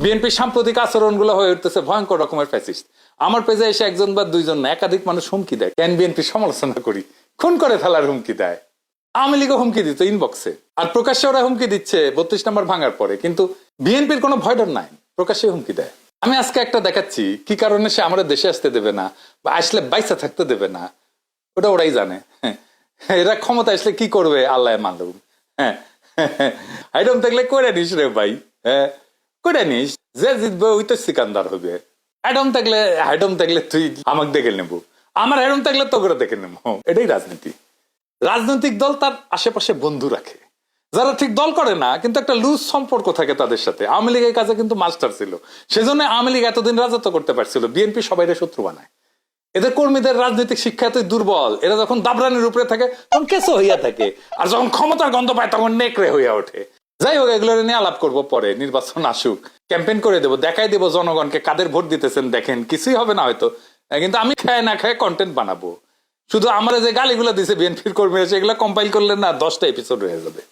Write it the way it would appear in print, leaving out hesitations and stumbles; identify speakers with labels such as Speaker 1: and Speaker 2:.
Speaker 1: বিএনপির সাম্প্রতিক আচরণগুলো হয়ে উঠতেছে ভয়ঙ্কর রকমের ফ্যাসিস্ট। আমার পেজে এসে একজন বা দুইজন না, একাধিক মানুষ হুমকি দেয়, কেন বিএনপির সমালোচনা করি, খুন করে ফেলার হুমকি দেয়। আওয়ামী লীগও হুমকি দিত ইনবক্সে, আর প্রকাশ্যে ওরা হুমকি দিচ্ছে 32 নম্বর ভাঙার পরে, কিন্তু বিএনপির কোনো ভয় ডর নাই, প্রকাশ্যে হুমকি দেয়। আমি আজকে একটা দেখাচ্ছি কি কারণে সে আমাদের দেশে আসতে দেবে না বা আসলে বাইসা থাকতে দেবে না, ওটা ওরাই জানে। এরা ক্ষমতা আসলে কি করবে আল্লাহ মালুম। হ্যাঁ, আইডম থাকলে করে নিস রে ভাই, হ্যাঁ করে নিস, যে জিতবে ওই তো সিকান্দার হবে। হাইডম থাকলে তুই আমাকে দেখে নেবো, আমার হেডম থাকলে তো করে দেখে নেবো। এটাই রাজনীতি। রাজনৈতিক দল তার আশেপাশে বন্ধু রাখে, যারা ঠিক দল করে না কিন্তু একটা লুজ সম্পর্ক থাকে তাদের সাথে। আওয়ামী লীগের কাছে কিন্তু মাস্টার ছিল, সেজন্য আওয়ামী লীগ এতদিন রাজত্ব করতে পারছিল। বিএনপি সবাইরে শত্রু বানায়। এদের কর্মীদের রাজনৈতিক শিক্ষা এতই দুর্বল, এরা যখন দাবরানির উপরে থাকে তখন কেসো হইয়া থাকে, আর যখন ক্ষমতার গন্ধ পায় তখন নেকড়ে হইয়া ওঠে। যাই হোক, এগুলো নিয়ে আলাপ করবো পরে, নির্বাচন আসুক, ক্যাম্পেইন করে দেবো, দেখাই দেবো জনগণকে কাদের ভোট দিতেছেন, দেখেন কিছুই হবে না হয়তো, কিন্তু আমি খায় না খায় কন্টেন্ট বানাবো। শুধু আমরা যে গালিগুলো দিছে বিএনপির কর্মীরা, সেগুলো কম্পাইল করলে না 10টা এপিসোড হয়ে যাবে।